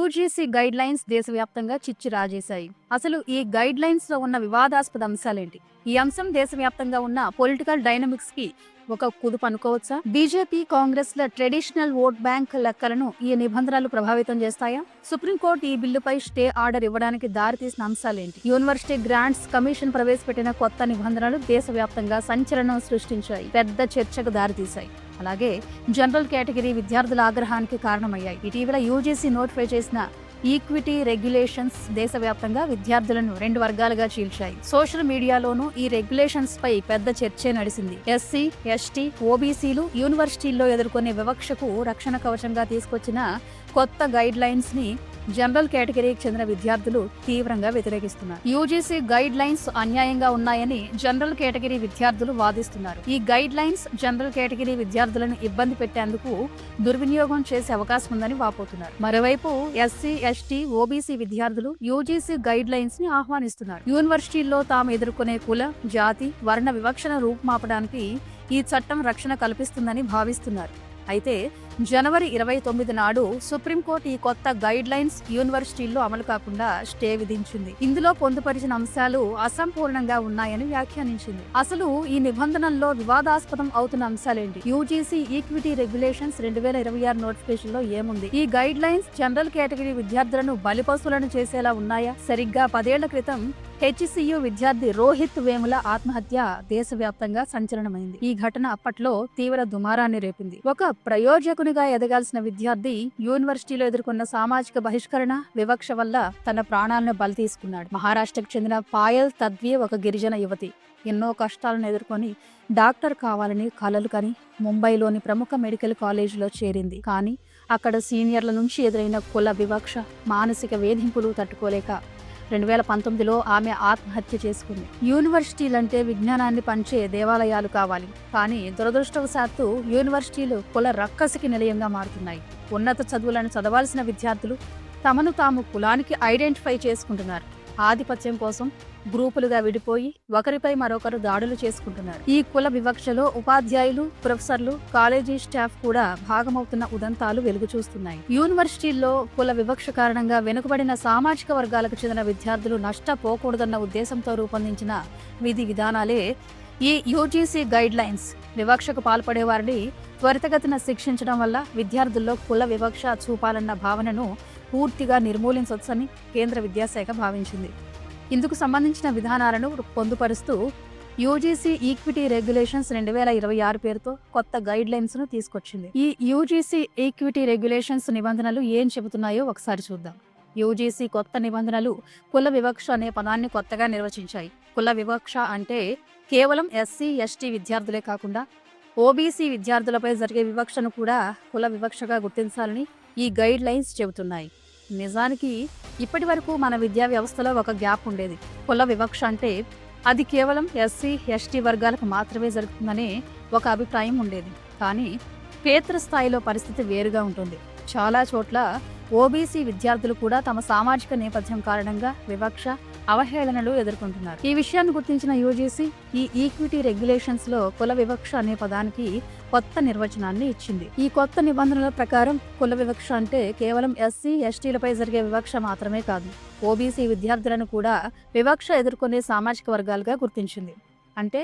UGC guide lines దేశవ్యాప్తంగా చిచ్చు రాజేశాయి. అసలు ఈ గైడ్ లైన్స్ లో ఉన్న వివాదాస్పద అంశాలేంటి? ఈ అంశం దేశవ్యాప్తంగా ఉన్న పొలిటికల్ డైనమిక్స్ కి ఒక కుదుపు అనుకోవచ్చా? బీజేపీ, కాంగ్రెస్ ల ట్రెడిషనల్ ఓట్ బ్యాంక్ లెక్కలను ఈ నిబంధనలు ప్రభావితం చేస్తాయా? సుప్రీంకోర్టు ఈ బిల్లుపై స్టే ఆర్డర్ ఇవ్వడానికి దారితీసిన అంశాలేంటి? యూనివర్సిటీ గ్రాంట్స్ కమిషన్ ప్రవేశపెట్టిన కొత్త నిబంధనలు దేశవ్యాప్తంగా సంచలనం సృష్టించాయి, పెద్ద చర్చకు దారితీశాయి. అలాగే జనరల్ కేటగిరీ విద్యార్థుల ఆగ్రహానికి కారణమయ్యాయి. ఇటీవల యూజీసీ నోటిఫై చేసిన ఈక్విటీ రెగ్యులేషన్స్ దేశవ్యాప్తంగా విద్యార్థులను రెండు వర్గాలుగా చీల్చాయి. సోషల్ మీడియాలోనూ ఈ రెగ్యులేషన్స్ పై పెద్ద చర్చే నడిసింది. ఎస్సీ, ఎస్టీ, ఓబీసీలు యూనివర్సిటీల్లో ఎదుర్కొనే వివక్షకు రక్షణ కవచంగా తీసుకొచ్చిన కొత్త గైడ్ లైన్స్ ని జనరల్ కేటగిరీకి చెందిన విద్యార్థులు తీవ్రంగా వ్యతిరేకిస్తున్నారు. యూజీసీ గైడ్ లైన్స్ అన్యాయంగా ఉన్నాయని జనరల్ కేటగిరీ విద్యార్థులు వాదిస్తున్నారు. ఈ గైడ్ లైన్స్ జనరల్ కేటగిరీ విద్యార్థులను ఇబ్బంది పెట్టేందుకు దుర్వినియోగం చేసే అవకాశం ఉందని వాపోతున్నారు. మరోవైపు ఎస్సీ, ఎస్టీ, ఓబీసీ విద్యార్థులు యూజీసీ గైడ్ లైన్స్ ని ఆహ్వానిస్తున్నారు. యూనివర్సిటీల్లో తాము ఎదుర్కొనే కుల, జాతి, వర్ణ వివక్షను రూపుమాపడానికి ఈ చట్టం రక్షణ కల్పిస్తుందని భావిస్తున్నారు. అయితే జనవరి 29 నాడు సుప్రీంకోర్టు ఈ కొత్త గైడ్ లైన్స్ యూనివర్సిటీల్లో అమలు కాకుండా స్టే విధించింది. ఇందులో పొందుపరిచిన అంశాలు అసంపూర్ణంగా ఉన్నాయని వ్యాఖ్యానించింది. అసలు ఈ నిబంధనల్లో వివాదాస్పదం అవుతున్న అంశాలేంటి? యూజీసీ ఈక్విటీ రెగ్యులేషన్స్ 2026 నోటిఫికేషన్ లో ఏముంది? ఈ గైడ్ లైన్స్ జనరల్ కేటగిరీ విద్యార్థులను బలిపశువులను చేసేలా ఉన్నాయా? సరిగ్గా 10 ఏళ్ల క్రితం హెచ్సియు విద్యార్థి రోహిత్ వేముల ఆత్మహత్య దేశవ్యాప్తంగా సంచలనమైంది. ఈ ఘటన అప్పట్లో తీవ్ర దుమారాన్ని రేపింది. ఒక ప్రయోజకునిగా ఎదగాల్సిన విద్యార్థి యూనివర్సిటీలో ఎదుర్కొన్న సామాజిక బహిష్కరణ, వివక్ష వల్ల తన ప్రాణాలను బలి తీసుకున్నాడు. మహారాష్ట్రకు చెందిన పాయల్ తద్వి ఒక గిరిజన యువతి. ఎన్నో కష్టాలను ఎదుర్కొని డాక్టర్ కావాలని కలలు కని ముంబైలోని ప్రముఖ మెడికల్ కాలేజీలో చేరింది. కానీ అక్కడ సీనియర్ల నుంచి ఎదురైన కుల వివక్ష, మానసిక వేధింపులు తట్టుకోలేక 2019లో ఆమె ఆత్మహత్య చేసుకుంది. యూనివర్సిటీలంటే విజ్ఞానాన్ని పంచే దేవాలయాలు కావాలి, కానీ దురదృష్టవశాత్తు యూనివర్సిటీలు కుల రక్కసికి నిలయంగా మారుతున్నాయి. ఉన్నత చదువులను చదవాల్సిన విద్యార్థులు తమను తాము కులానికి ఐడెంటిఫై చేసుకుంటున్నారు. ఆధిపత్యం కోసం గ్రూపులుగా విడిపోయి ఒకరిపై మరొకరు దాడులు చేసుకుంటున్నారు. ఈ కుల వివక్షలో ఉపాధ్యాయులు, ప్రొఫెసర్లు, కాలేజీ స్టాఫ్ కూడా భాగమవుతున్న ఉదంతాలు వెలుగు చూస్తున్నాయి. యూనివర్సిటీల్లో కుల వివక్ష కారణంగా వెనుకబడిన సామాజిక వర్గాలకు చెందిన విద్యార్థులు నష్టపోకూడదన్న ఉద్దేశంతో రూపొందించిన విధి విధానాలే ఈ యూజీసీ గైడ్ లైన్స్. వివక్షకు పాల్పడే వారిని త్వరితగతిన శిక్షించడం వల్ల విద్యార్థుల్లో కుల వివక్ష చూపాలన్న భావనను పూర్తిగా నిర్మూలించవచ్చని కేంద్ర విద్యాశాఖ భావించింది. ఇందుకు సంబంధించిన విధానాలను పొందుపరుస్తూ యూజీసీ ఈక్విటీ రెగ్యులేషన్స్ 2026 పేరుతో కొత్త గైడ్ లైన్స్ ను తీసుకొచ్చింది. ఈ యూజీసీ ఈక్విటీ రెగ్యులేషన్స్ నిబంధనలు ఏం చెబుతున్నాయో ఒకసారి చూద్దాం. యూజీసీ కొత్త నిబంధనలు కుల వివక్ష అనే పదాన్ని కొత్తగా నిర్వచించాయి. కుల వివక్ష అంటే కేవలం ఎస్సీ, ఎస్టీ విద్యార్థులే కాకుండా ఓబీసీ విద్యార్థులపై జరిగే వివక్షను కూడా కుల వివక్షగా గుర్తించాలని ఈ గైడ్ లైన్స్ చెబుతున్నాయి. నిజానికి ఇప్పటి వరకు మన విద్యా వ్యవస్థలో ఒక గ్యాప్ ఉండేది. కుల వివక్ష అంటే అది కేవలం ఎస్సీ, ఎస్టీ వర్గాలకు మాత్రమే జరుగుతుందనే ఒక అభిప్రాయం ఉండేది. కానీ క్షేత్రస్థాయిలో పరిస్థితి వేరుగా ఉంటుంది. చాలా చోట్ల ఓబీసీ విద్యార్థులు కూడా తమ సామాజిక నేపథ్యం కారణంగా వివక్ష, అవహేళనలు ఎదుర్కొంటున్నారు. ఈ విషయాన్ని గుర్తించిన యూజీసీ ఈ ఈక్విటీ రెగ్యులేషన్స్ లో కుల వివక్ష అనే పదానికి కొత్త నిర్వచనాన్ని ఇచ్చింది. ఈ కొత్త నిబంధనల ప్రకారం కుల వివక్ష అంటే కేవలం ఎస్సీ, ఎస్టీలపై జరిగే వివక్ష మాత్రమే కాదు, ఓబీసీ విద్యార్థులను కూడా వివక్ష ఎదుర్కొనే సామాజిక వర్గాలుగా గుర్తించింది. అంటే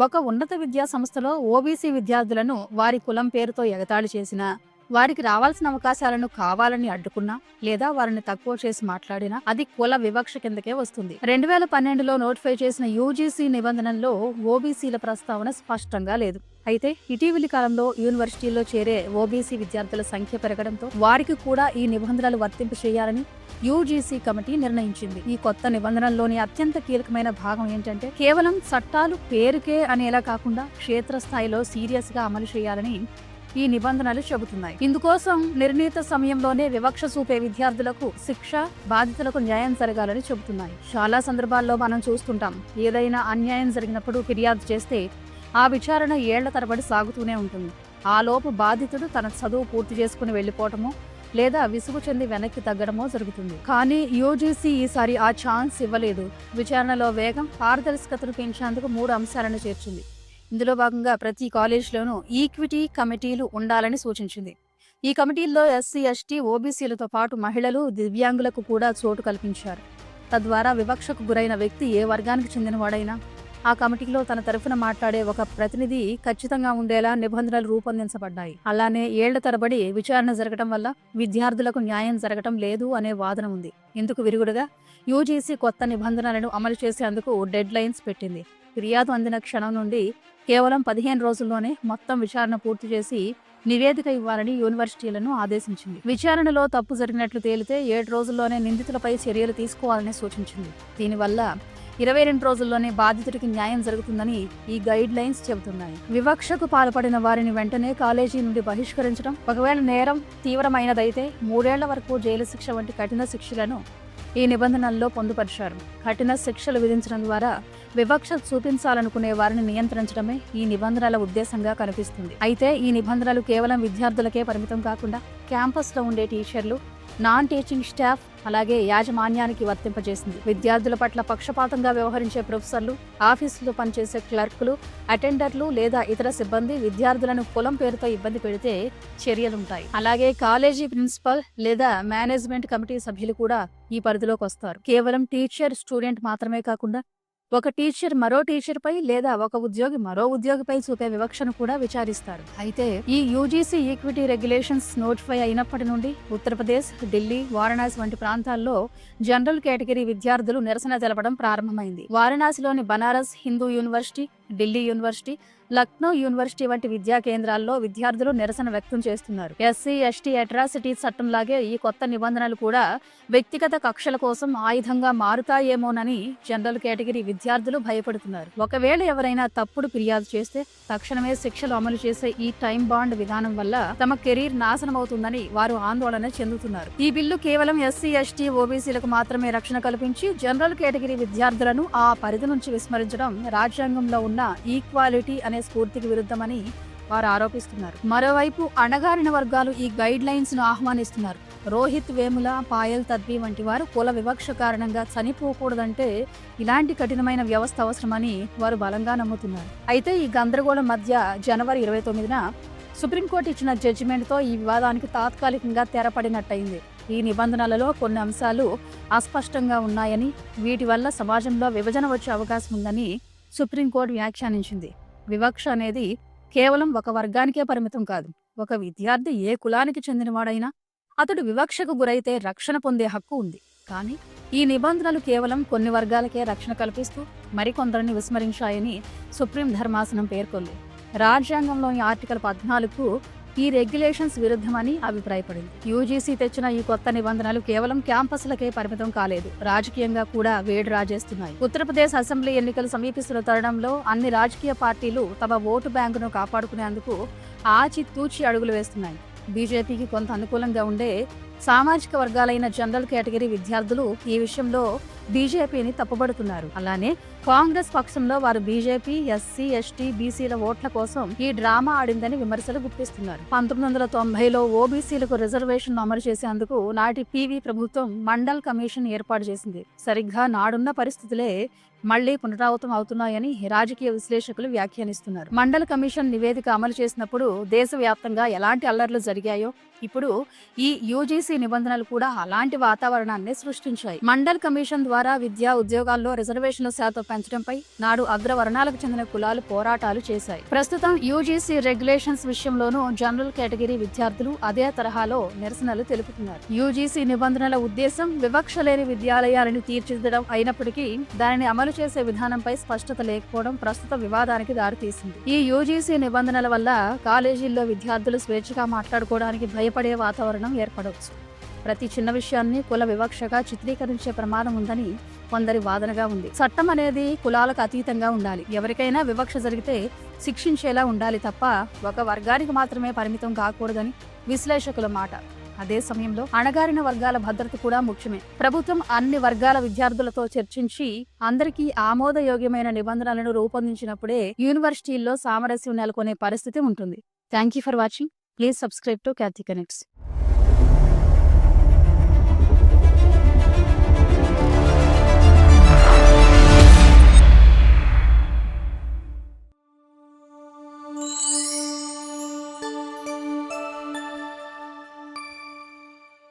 ఒక ఉన్నత విద్యా సంస్థలో ఓబీసీ విద్యార్థులను వారి కులం పేరుతో ఎగతాళి చేసినా, వారికి రావాల్సిన అవకాశాలను కావాలని అడ్డుకున్నా, లేదా వారిని తక్కువ చేసి మాట్లాడినా అది కుల వివక్ష కిందకే వస్తుంది. 2012లో నోటిఫై చేసిన యూజీసీ నిబంధనల్లో ఓబీసీల ప్రస్తావన స్పష్టంగా లేదు. అయితే ఇటీవలి కాలంలో యూనివర్సిటీల్లో చేరే ఓబీసీ విద్యార్థుల సంఖ్య పెరగడంతో వారికి కూడా ఈ నిబంధనలు వర్తింపు చేయాలని యూజీసీ కమిటీ నిర్ణయించింది. ఈ కొత్త నిబంధనల్లోని అత్యంత కీలకమైన భాగం ఏంటంటే కేవలం చట్టాలు పేరుకే అనేలా కాకుండా క్షేత్రస్థాయిలో సీరియస్ గా అమలు చేయాలని ఈ నిబంధనలు చెబుతున్నాయి. ఇందుకోసం నిర్ణీత సమయంలోనే వివక్ష చూపే విద్యార్థులకు శిక్ష, బాధితులకు న్యాయం జరగాలని చెబుతున్నాయి. చాలా సందర్భాల్లో మనం చూస్తుంటాం, ఏదైనా అన్యాయం జరిగినప్పుడు ఫిర్యాదు చేస్తే ఆ విచారణ ఏళ్ల తరబడి సాగుతూనే ఉంటుంది. ఆ లోపు బాధితుడు తన చదువు పూర్తి చేసుకుని వెళ్లిపోవటమో లేదా విసుగు చెంది వెనక్కి తగ్గడమో జరుగుతుంది. కానీ యూజీసీ ఈసారి ఆ ఛాన్స్ ఇవ్వలేదు. విచారణలో వేగం, పారదర్శకతను పెంచేందుకు 3 అంశాలను చేర్చింది. ఇందులో భాగంగా ప్రతి కాలేజీలోనూ ఈక్విటీ కమిటీలు ఉండాలని సూచించింది. ఈ కమిటీల్లో ఎస్సీ, ఎస్టీ, ఓబీసీలతో పాటు మహిళలు, దివ్యాంగులకు కూడా చోటు కల్పించారు. తద్వారా వివక్షకు గురైన వ్యక్తి ఏ వర్గానికి చెందినవాడైనా ఆ కమిటీలో తన తరఫున మాట్లాడే ఒక ప్రతినిధి ఖచ్చితంగా ఉండేలా నిబంధనలు రూపొందించబడ్డాయి. అలానే ఏళ్ల తరబడి విచారణ జరగడం వల్ల విద్యార్థులకు న్యాయం జరగటం లేదు అనే వాదన ఉంది. ఇందుకు విరుగుడుగా యూజీసీ కొత్త నిబంధనలను అమలు చేసేందుకు డెడ్ లైన్స్ పెట్టింది. ఫిర్యాదు అందిన క్షణం నుండి కేవలం 15 రోజుల్లోనే మొత్తం విచారణ పూర్తి చేసి నివేదిక ఇవ్వాలని యూనివర్సిటీలను ఆదేశించింది. విచారణలో తప్పు జరిగినట్లు తేలితే 7 రోజుల్లోనే నిందితులపై చర్యలు తీసుకోవాలని సూచించింది. దీనివల్ల 22 రోజుల్లోనే బాధితుడికి న్యాయం జరుగుతుందని ఈ గైడ్ లైన్స్ చెబుతున్నాయి. వివక్షకు పాల్పడిన వారిని వెంటనే కాలేజీ నుండి బహిష్కరించడం, ఒకవేళ నేరం తీవ్రమైనదైతే 3 ఏళ్ల వరకు జైలు శిక్ష వంటి కఠిన శిక్షలను ఈ నిబంధనల్లో పొందుపరిచారు. కఠిన శిక్షలు విధించడం ద్వారా వివక్ష చూపించాలనుకునే వారిని నియంత్రించడమే ఈ నిబంధనల ఉద్దేశంగా కనిపిస్తుంది. అయితే ఈ నిబంధనలు కేవలం విద్యార్థులకే పరిమితం కాకుండా క్యాంపస్లో ఉండే టీచర్లు, నాన్ టీచింగ్ స్టాఫ్, అలాగే యాజమాన్యానికి వర్తింపజేసింది. విద్యార్థుల పట్ల పక్షపాతంగా వ్యవహరించే ప్రొఫెసర్లు, ఆఫీసులో పనిచేసే క్లర్కులు, అటెండర్లు లేదా ఇతర సిబ్బంది విద్యార్థులను కులం పేరుతో ఇబ్బంది పెడితే చర్యలుంటాయి. అలాగే కాలేజీ ప్రిన్సిపల్ లేదా మేనేజ్మెంట్ కమిటీ సభ్యులు కూడా ఈ పరిధిలోకి వస్తారు. కేవలం టీచర్, స్టూడెంట్ మాత్రమే కాకుండా ఒక టీచర్ మరో టీచర్పై లేదా ఒక ఉద్యోగి మరో ఉద్యోగిపై చూపే వివక్షను కూడా విచారిస్తారు. అయితే ఈ యూజీసీ ఈక్విటీ రెగ్యులేషన్స్ నోటిఫై అయినప్పటి నుండి ఉత్తరప్రదేశ్, ఢిల్లీ, వారణాసి వంటి ప్రాంతాల్లో జనరల్ కేటగిరీ విద్యార్థులు నిరసన తెలపడం ప్రారంభమైంది. వారణాసిలోని Banaras Hindu University, Delhi University, Lucknow University వంటి విద్యా కేంద్రాల్లో విద్యార్థులు నిరసన వ్యక్తం చేస్తున్నారు. ఎస్సీ, ఎస్టీ అట్రాసిటీస్ చట్టంలాగే ఈ కొత్త నిబంధనలు కూడా వ్యక్తిగత కక్షల కోసం ఆయుధంగా మారుతాయేమోనని జనరల్ కేటగిరీ విద్యార్థులు భయపడుతున్నారు. ఒకవేళ ఎవరైనా తప్పుడు ఫిర్యాదు చేస్తే తక్షణమే శిక్షలు అమలు చేసే ఈ టైం బాండ్ విధానం వల్ల తమ కెరీర్ నాశనమవుతుందని వారు ఆందోళన చెందుతున్నారు. ఈ బిల్లు కేవలం ఎస్సీ, ఎస్టీ, ఓబీసీలకు మాత్రమే రక్షణ కల్పించి జనరల్ కేటగిరీ విద్యార్థులను ఆ పరిధి నుంచి విస్మరించడం రాజ్యాంగంలో ఉన్న ఈక్వాలిటీ అనే స్ఫూర్తికి విరుద్ధమని వారు ఆరోపిస్తున్నారు. మరోవైపు అణగారిన వర్గాలు ఈ గైడ్ లైన్స్ ను ఆహ్వానిస్తున్నారు. రోహిత్ వేముల, పాయల్ తద్వి వంటి వారు కుల వివక్ష కారణంగా చనిపోకూడదంటే ఇలాంటి కఠినమైన వ్యవస్థ అవసరమని వారు బలంగా నమ్ముతున్నారు. అయితే ఈ గందరగోళం మధ్య జనవరి 29న సుప్రీంకోర్టు ఇచ్చిన జడ్జిమెంట్తో ఈ వివాదానికి తాత్కాలికంగా తెరపడినట్టయింది. ఈ నిబంధనలలో కొన్ని అంశాలు అస్పష్టంగా ఉన్నాయని, వీటి వల్ల సమాజంలో విభజన వచ్చే అవకాశం ఉందని సుప్రీంకోర్టు వ్యాఖ్యానించింది. వివక్ష అనేది కేవలం ఒక వర్గానికే పరిమితం కాదు. ఒక విద్యార్థి ఏ కులానికి చెందినవాడైనా అతడు వివక్షకు గురైతే రక్షణ పొందే హక్కు ఉంది. కానీ ఈ నిబంధనలు కేవలం కొన్ని వర్గాలకే రక్షణ కల్పిస్తూ మరికొందరిని విస్మరించాయని సుప్రీం ధర్మాసనం పేర్కొంది. రాజ్యాంగంలోని ఆర్టికల్ 14కు ఈ రెగ్యులేషన్స్ విరుద్ధమని అభిప్రాయపడింది. యూజీసీ తెచ్చిన ఈ కొత్త నిబంధనలు కేవలం క్యాంపస్లకే పరిమితం కాలేదు, రాజకీయంగా కూడా వేడి రాజేస్తున్నాయి. ఉత్తరప్రదేశ్ అసెంబ్లీ ఎన్నికలు సమీపిస్తున్న తరుణంలో అన్ని రాజకీయ పార్టీలు తమ ఓటు బ్యాంకును కాపాడుకునేందుకు ఆచితూచి అడుగులు వేస్తున్నాయి. బీజేపీకి కొంత అనుకూలంగా ఉండే సామాజిక వర్గాలైన జనరల్ కేటగిరీ విద్యార్థులు ఈ విషయంలో బీజేపీని తప్పుబడుతున్నారు. అలానే కాంగ్రెస్ పక్షంలో వారు బీజేపీ, ఎస్సీ, ఎస్టీ, బీసీల ఓట్ల కోసం ఈ డ్రామా ఆడిందని విమర్శలు గుప్పిస్తున్నారు. 1990లో ఓబీసీలకు రిజర్వేషన్ అమలు చేసేందుకు నాటి పీవీ ప్రభుత్వం మండల్ కమిషన్ ఏర్పాటు చేసింది. సరిగ్గా నాడున్న పరిస్థితులే మళ్లీ పునరావృతం అవుతున్నాయని రాజకీయ విశ్లేషకులు వ్యాఖ్యానిస్తున్నారు. మండల్ కమిషన్ నివేదిక అమలు చేసినప్పుడు దేశవ్యాప్తంగా ఎలాంటి అల్లర్లు జరిగాయో ఇప్పుడు ఈ యూజీసీ నిబంధనలు కూడా అలాంటి వాతావరణాన్ని సృష్టించాయి. మండల్ కమిషన్ ద్వారా విద్యా ఉద్యోగాల్లో రిజర్వేషన్ల శాతం పెంచడంపై నాడు అగ్రవర్ణాలకు చెందిన కులాలు పోరాటాలు చేశాయి. ప్రస్తుతం యూజీసీ రెగ్యులేషన్స్ విషయంలోనూ జనరల్ కేటగిరీ విద్యార్థులు అదే తరహాలో నిరసనలు తెలుపుతున్నారు. యూజీసీ నిబంధనల ఉద్దేశం వివక్ష లేని విద్యాలయాలను తీర్చిదిద్దడం అయినప్పటికీ దానిని అమలు చేసే విధానంపై స్పష్టత లేకపోవడం ప్రస్తుత వివాదానికి దారితీసింది. ఈ యూజీసీ నిబంధనల వల్ల కాలేజీల్లో విద్యార్థులు స్వేచ్ఛగా మాట్లాడుకోవడానికి భయపడే వాతావరణం ఏర్పడవచ్చు. ప్రతి చిన్న విషయాన్ని కుల వివక్షగా చిత్రీకరించే ప్రమాదం ఉందని కొందరి వాదనగా ఉంది. చట్టం అనేది కులాలకు అతీతంగా ఉండాలి. ఎవరికైనా వివక్ష జరిగితే శిక్షించేలా ఉండాలి తప్ప ఒక వర్గానికి మాత్రమే పరిమితం కాకూడదని విశ్లేషకుల మాట. అదే సమయంలో అణగారిన వర్గాల భద్రత కూడా ముఖ్యమే. ప్రభుత్వం అన్ని వర్గాల విద్యార్థులతో చర్చించి అందరికీ ఆమోదయోగ్యమైన నిబంధనలను రూపొందించినప్పుడే యూనివర్సిటీల్లో సామరస్యం నెలకొనే పరిస్థితి ఉంటుంది. Thank you for watching. Please subscribe to Khyati connects.